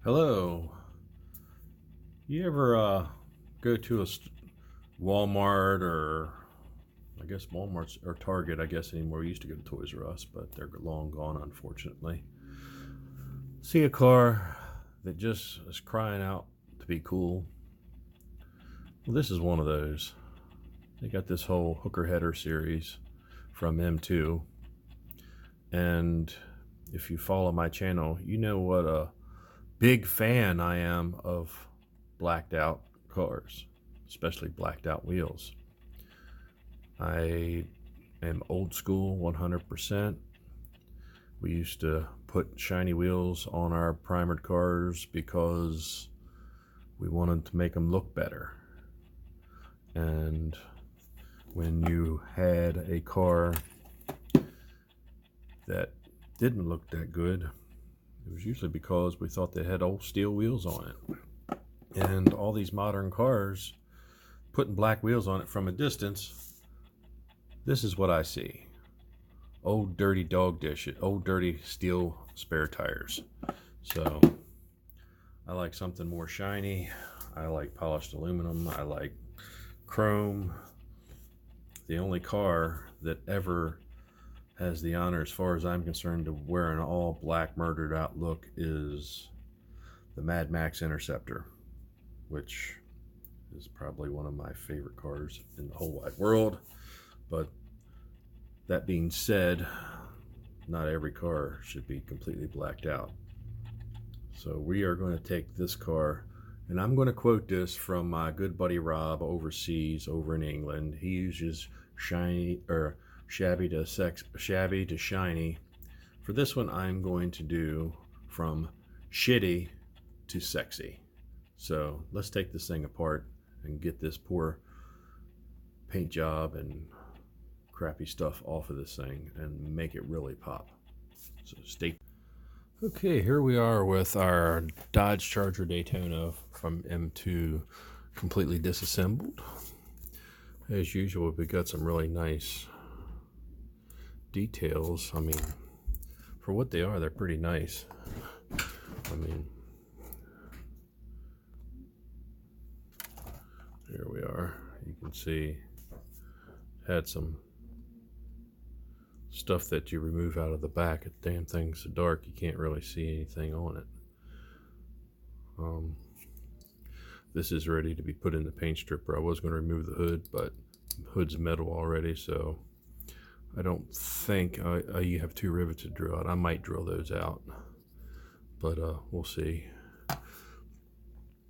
Hello. You ever go to a Walmart or I guess Walmart's or Target, I guess anymore. We used to go to Toys R Us, but they're long gone, unfortunately. See a car that just is crying out to be cool. Well, this is one of those. They got this whole hooker header series from M2. And if you follow my channel, you know what a big fan I am of blacked out cars, especially blacked out wheels. I am old school 100%. We used to put shiny wheels on our primered cars because we wanted to make them look better. And when you had a car that didn't look that good, it was usually because we thought they had old steel wheels on it. And all these modern cars, putting black wheels on it from a distance, this is what I see. Old dirty dog dishes, old dirty steel spare tires. So I like something more shiny. I like polished aluminum. I like chrome. The only car that ever has the honor, as far as I'm concerned, to wear an all black murdered out look is the Mad Max Interceptor, which is probably one of my favorite cars in the whole wide world. But that being said, not every car should be completely blacked out. So we are going to take this car, and I'm going to quote this from my good buddy Rob overseas over in England. He uses shabby to shiny. For this one, I'm going to do from shitty to sexy. So let's take this thing apart and get this poor paint job and crappy stuff off of this thing and make it really pop. So stay. Okay, here we are with our Dodge Charger Daytona from M2 completely disassembled. As usual, we got some really nice details. I mean, for what they are, they're pretty nice. I mean, here we are. You can see had some stuff that you remove out of the back. The damn thing's so dark you can't really see anything on it. This is ready to be put in the paint stripper. I was going to remove the hood, but the hood's metal already, so I don't think you have two rivets to drill out. I might drill those out, but we'll see.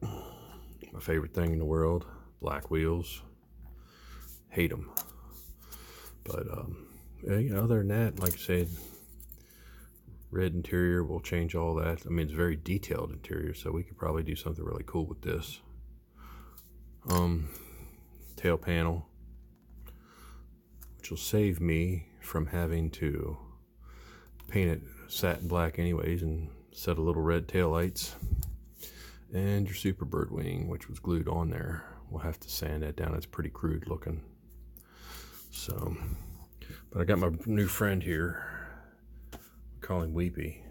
My favorite thing in the world, black wheels. Hate them. But yeah, other than that, like I said, red interior, we'll change all that. I mean, it's a very detailed interior, so we could probably do something really cool with this. Tail panel, which will save me from having to paint it satin black anyways, and set a little red tail lights. And your Superbird wing, which was glued on there, we'll have to sand that down. It's pretty crude looking. So, but I got my new friend here. We call him Weepy,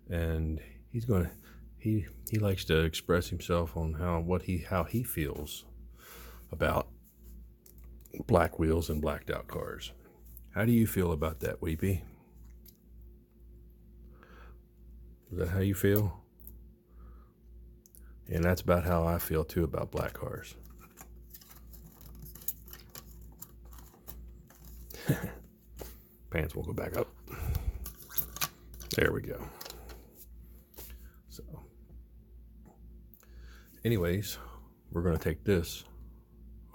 and he's gonna he likes to express himself on how he feels about black wheels and blacked out cars. How do you feel about that, Weepy? Is that how you feel? And that's about how I feel too about black cars. Pants will go back up. There we go. So, anyways, we're going to take this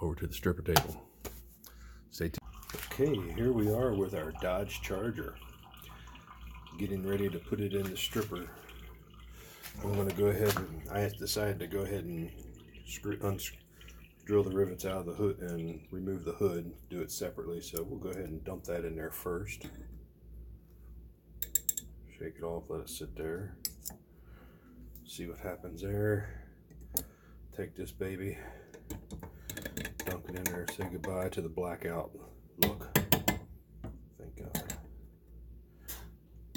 over to the stripper table. Stay tuned. Okay, here we are with our Dodge Charger. Getting ready to put it in the stripper. I'm going to go ahead and I decided to go ahead and drill the rivets out of the hood and remove the hood, do it separately. So we'll go ahead and dump that in there first. Shake it off, let it sit there. See what happens there. Take this baby, dunk it in there, say goodbye to the blackout look. Thank God.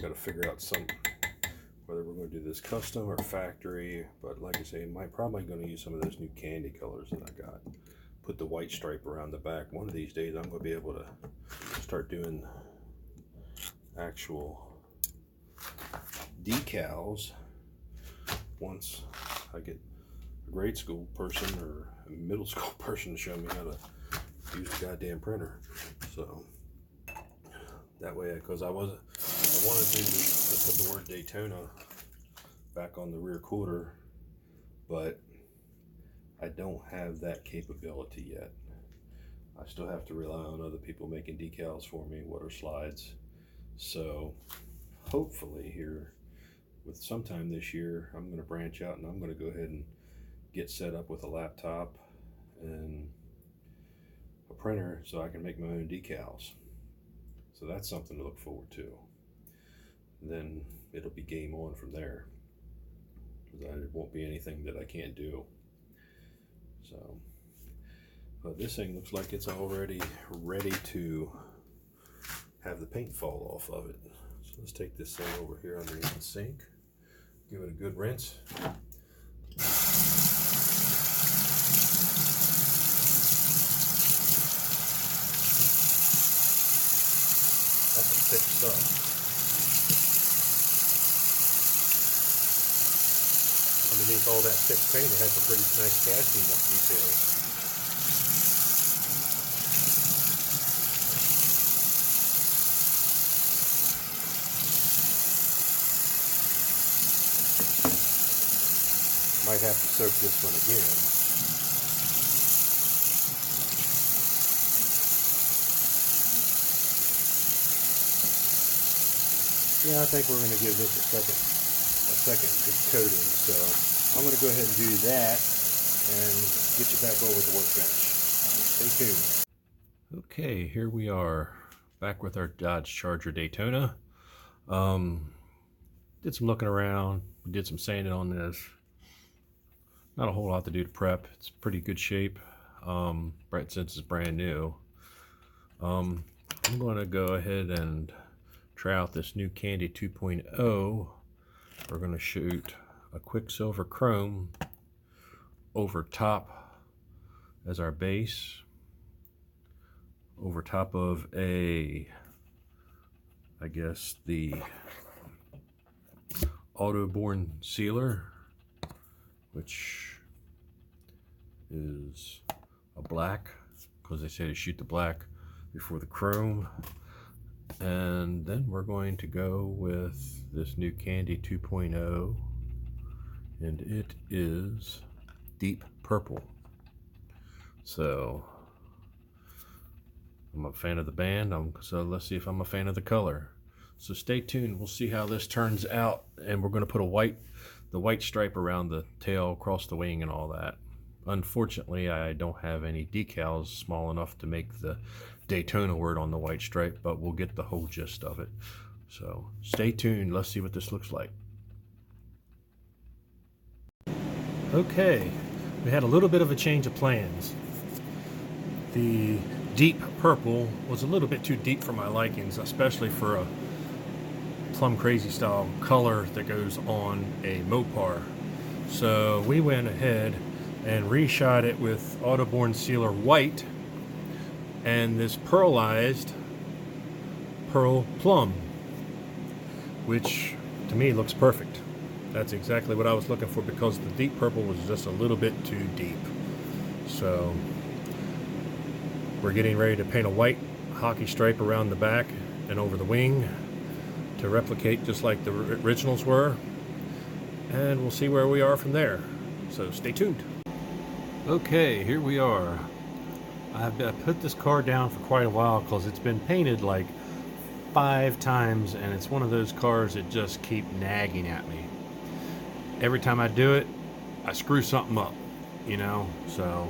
Got to figure out some whether we're going to do this custom or factory, but like I say, I'm probably going to use some of those new candy colors that I got. Put the white stripe around the back. One of these days I'm going to be able to start doing actual decals once I get a grade school person or a middle school person to show me how to use the goddamn printer. So that way, because I wanted to put the word Daytona back on the rear quarter, but I don't have that capability yet. I still have to rely on other people making decals for me, water slides. So hopefully here with sometime this year, I'm going to branch out and I'm going to go ahead and get set up with a laptop and a printer so I can make my own decals. So that's something to look forward to. And then it'll be game on from there. There won't be anything that I can't do. So, but this thing looks like it's already ready to have the paint fall off of it. So let's take this thing over here underneath the sink, give it a good rinse. That's some thick stuff. Underneath all that thick paint, it has some pretty nice casting details. Might have to soak this one again. Yeah, I think we're going to give this a second good coating. So I'm going to go ahead and do that and get you back over at the workbench. Stay tuned. Okay, here we are back with our Dodge Charger Daytona. Did some looking around, did some sanding on this. Not a whole lot to do to prep. It's pretty good shape, right, since it's brand new. I'm going to go ahead and try out this new Candy 2.0. We're going to shoot a Quicksilver Chrome over top as our base, over top of I guess the auto-borne sealer, which is a black, because they say to shoot the black before the chrome. And then we're going to go with this new Candy 2.0, and it is deep purple. So I'm a fan of the band, so let's see if I'm a fan of the color. So stay tuned, we'll see how this turns out. And we're going to put the white stripe around the tail, across the wing and all that. Unfortunately, I don't have any decals small enough to make the Daytona word on the white stripe, but we'll get the whole gist of it. So stay tuned, let's see what this looks like. Okay, we had a little bit of a change of plans. The deep purple was a little bit too deep for my likings, especially for a plum crazy style color that goes on a Mopar. So we went ahead and reshot it with Autoborne Sealer White and this pearlized Pearl Plum, which to me looks perfect. That's exactly what I was looking for, because the deep purple was just a little bit too deep. So we're getting ready to paint a white hockey stripe around the back and over the wing to replicate just like the originals were, and we'll see where we are from there. So stay tuned. Okay, here we are. I've put this car down for quite a while because it's been painted like 5 times, and it's one of those cars that just keep nagging at me. Every time I do it, I screw something up, you know. So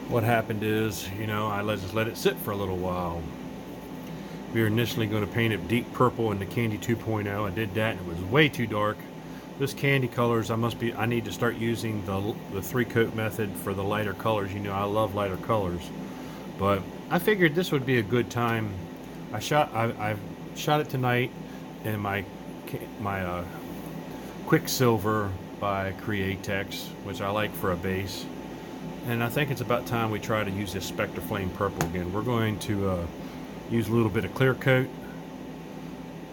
what happened is, you know, I just let it sit for a little while. We were initially going to paint it deep purple in the Candy 2.0. I did that and it was way too dark. This candy colors, I need to start using the 3-coat method for the lighter colors. You know, I love lighter colors, but I figured this would be a good time. I shot it tonight in my Quicksilver by Createx, which I like for a base. And I think it's about time we try to use this Spectre Flame Purple again. We're going to use a little bit of clear coat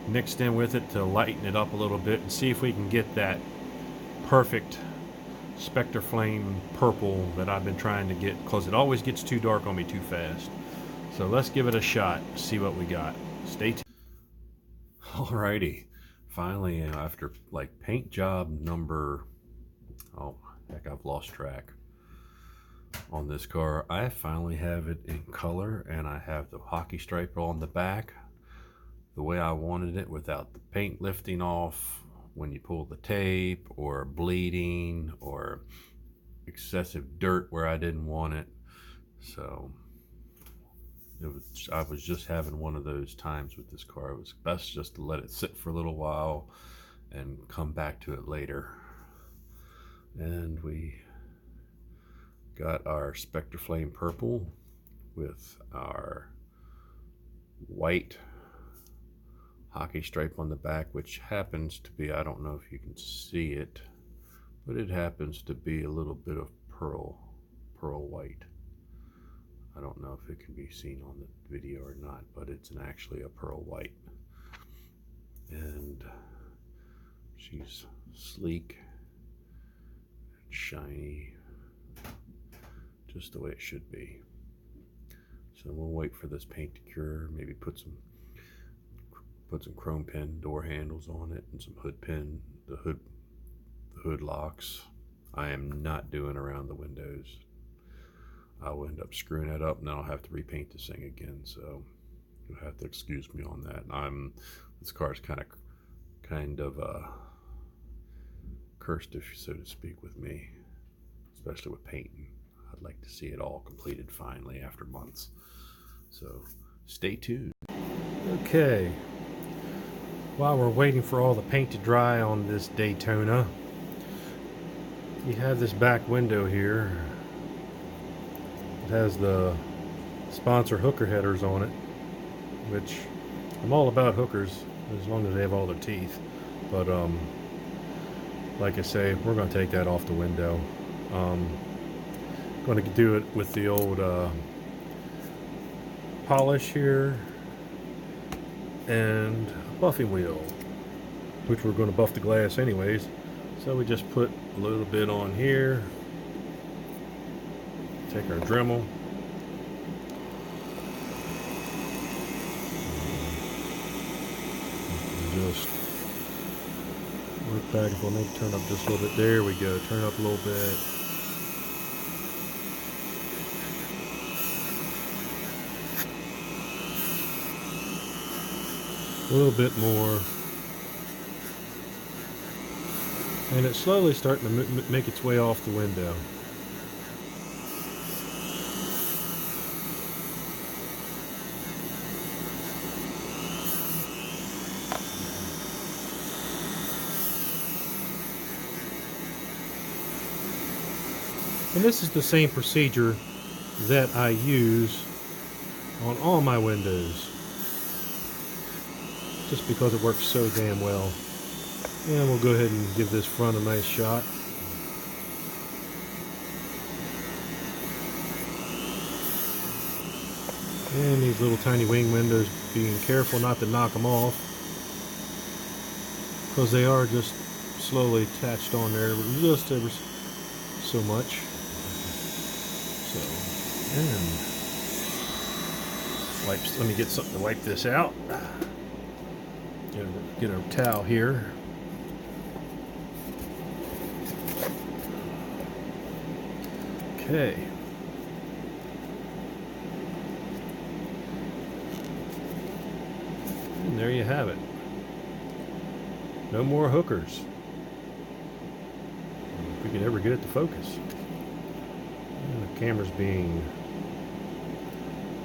mixed in with it to lighten it up a little bit and see if we can get that perfect Spectre Flame Purple that I've been trying to get, because it always gets too dark on me too fast. So let's give it a shot, see what we got. Stay tuned. Alrighty, finally, after like paint job number, oh heck, I've lost track on this car, I finally have it in color, and I have the hockey stripe on the back the way I wanted it, without the paint lifting off when you pull the tape, or bleeding, or excessive dirt where I didn't want it. So I was just having one of those times with this car. It was best just to let it sit for a little while and come back to it later. And we got our Spectre Flame Purple with our white hockey stripe on the back, which happens to be, I don't know if you can see it, but it happens to be a little bit of pearl white. I don't know if it can be seen on the video or not, but it's actually a pearl white. And she's sleek and shiny, just the way it should be. So we'll wait for this paint to cure, maybe put some chrome pin door handles on it, and some hood pin, the hood locks. I am not doing around the windows. I'll end up screwing that up, and then I'll have to repaint this thing again, so you'll have to excuse me on that. This car's kind of cursed, if so to speak, with me, especially with painting. I'd like to see it all completed finally after months. So stay tuned. Okay, while we're waiting for all the paint to dry on this Daytona, you have this back window here. It has the sponsor hooker headers on it, which I'm all about hookers as long as they have all their teeth. But like I say, we're going to take that off the window. Going to do it with the old polish here and a buffing wheel, which we're going to buff the glass anyways. So we just put a little bit on here, take our Dremel, and just work back and forth, maybe turn up just a little bit. There we go, turn up a little bit. A little bit more, and it's slowly starting to make its way off the window. And this is the same procedure that I use on all my windows, just because it works so damn well. And we'll go ahead and give this front a nice shot. And these little tiny wing windows, being careful not to knock them off, because they are just slowly attached on there, just ever so much. So, and let me get something to wipe this out. Get a towel here. Okay. And there you have it. No more hookers. If we could ever get it to focus. And the camera's being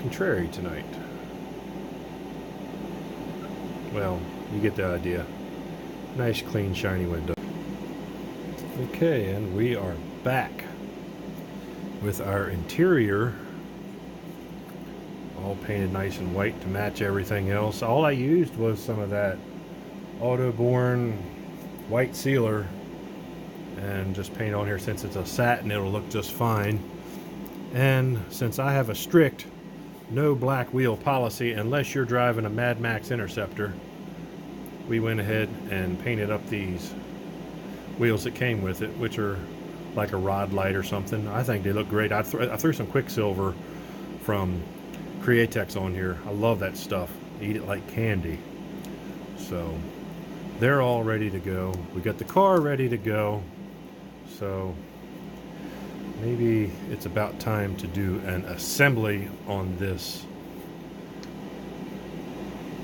contrary tonight. Well, you get the idea. Nice, clean, shiny window. Okay, and we are back with our interior all painted nice and white to match everything else. All I used was some of that Autoborn white sealer and just paint on here. Since it's a satin, it'll look just fine. And since I have a strict no black wheel policy unless you're driving a Mad Max Interceptor, we went ahead and painted up these wheels that came with it, which are like a rod light or something. I think they look great. I threw some Quicksilver from Createx on here. I love that stuff. Eat it like candy. So they're all ready to go. We got the car ready to go. So maybe it's about time to do an assembly on this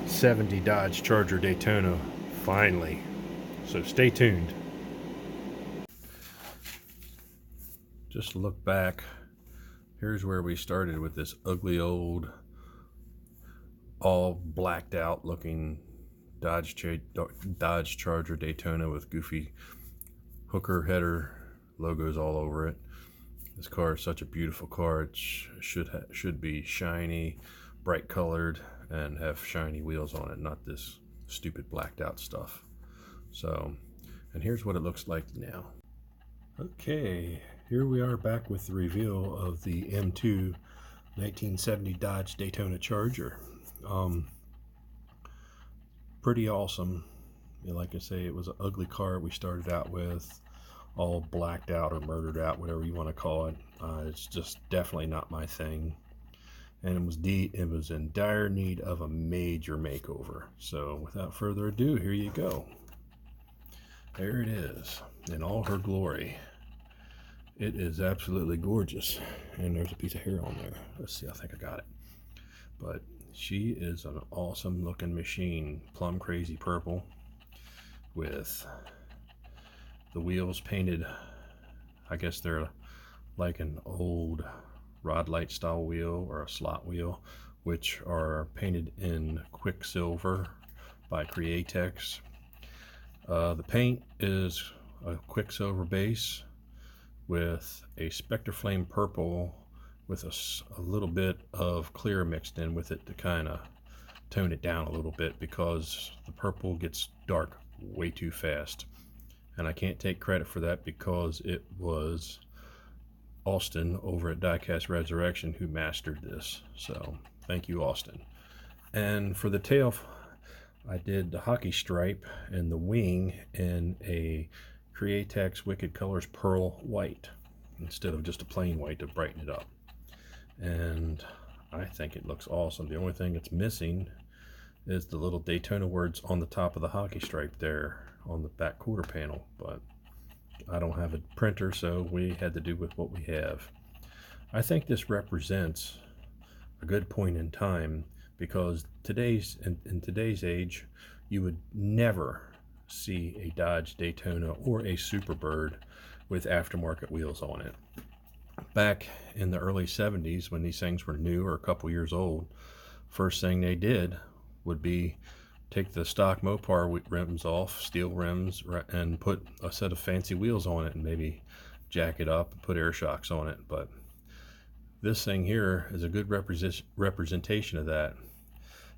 70 Dodge Charger Daytona finally. So stay tuned. Just look back. Here's where we started with this ugly old, all blacked out looking Dodge Charger Daytona with goofy hooker header logos all over it. This car is such a beautiful car. It should be shiny, bright colored, and have shiny wheels on it, not this stupid blacked out stuff. So, and here's what it looks like now. Okay, here we are back with the reveal of the M2 1970 Dodge Daytona Charger. Pretty awesome. Like I say, it was an ugly car we started out with, all blacked out or murdered out, whatever you want to call it. It's just definitely not my thing, and it was in dire need of a major makeover. So without further ado, here you go. There it is in all her glory. It is absolutely gorgeous, and there's a piece of hair on there. Let's see, I think I got it. But she is an awesome looking machine, plum crazy purple, with the wheels painted, I guess they're like an old rod light style wheel or a slot wheel, which are painted in Quicksilver by Createx. The paint is a Quicksilver base with a Spectre Flame purple with a little bit of clear mixed in with it to kind of tone it down a little bit, because the purple gets dark way too fast. And I can't take credit for that because it was Austin over at Diecast Resurrection who mastered this. So thank you, Austin. And for the tail, I did the hockey stripe and the wing in a Createx Wicked Colors Pearl White instead of just a plain white to brighten it up. And I think it looks awesome. The only thing that's missing is the little Daytona words on the top of the hockey stripe there on the back quarter panel, but I don't have a printer, so we had to do with what we have. I think this represents a good point in time, because in today's age, you would never see a Dodge Daytona or a Superbird with aftermarket wheels on it. Back in the early 70s, when these things were new or a couple years old, first thing they did would be take the stock Mopar rims off, steel rims, and put a set of fancy wheels on it and maybe jack it up and put air shocks on it. But this thing here is a good representation of that.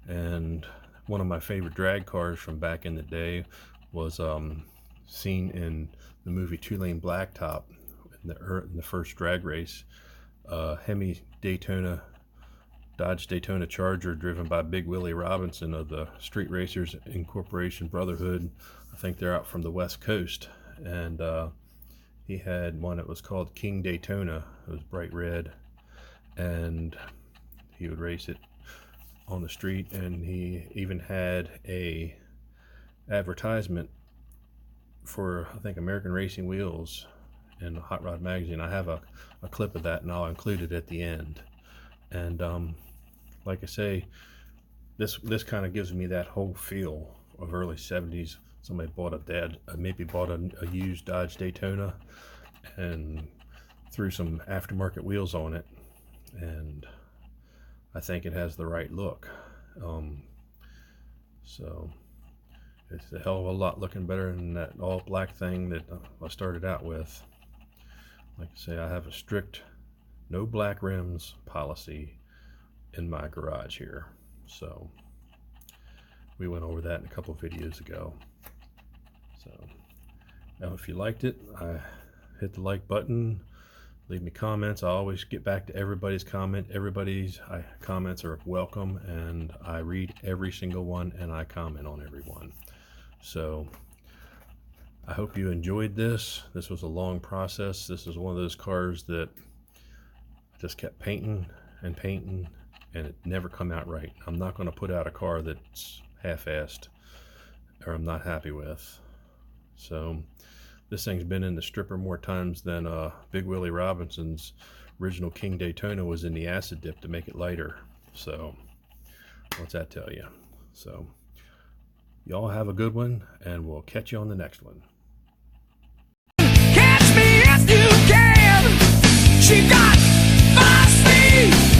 And one of my favorite drag cars from back in the day was seen in the movie Two Lane Blacktop in the first drag race. Hemi Dodge Daytona Charger, driven by Big Willie Robinson of the Street Racers Incorporation Brotherhood. I think they're out from the West Coast, and he had one that was called King Daytona. It was bright red, and he would race it on the street, and he even had a advertisement for, I think, American Racing Wheels in Hot Rod magazine. I have a clip of that, and I'll include it at the end. And like I say, this kind of gives me that whole feel of early 70s. Somebody maybe bought a used Dodge Daytona and threw some aftermarket wheels on it, and I think it has the right look. So it's a hell of a lot looking better than that all black thing that I started out with. Like I say, I have a strict no black rims policy in my garage here. So we went over that in a couple of videos ago. So Now, if you liked it, hit the like button. Leave me comments. I always get back to everybody's comment. Everybody's comments are welcome, and I read every single one and I comment on every one. So I hope you enjoyed this. This was a long process. This is one of those cars that I just kept painting and painting, and it never come out right. I'm not going to put out a car that's half-assed or I'm not happy with. So this thing's been in the stripper more times than Big Willie Robinson's original King Daytona was in the acid dip to make it lighter. So what's that tell you? So y'all have a good one, and we'll catch you on the next one. Catch me if you can. She got 5 speed.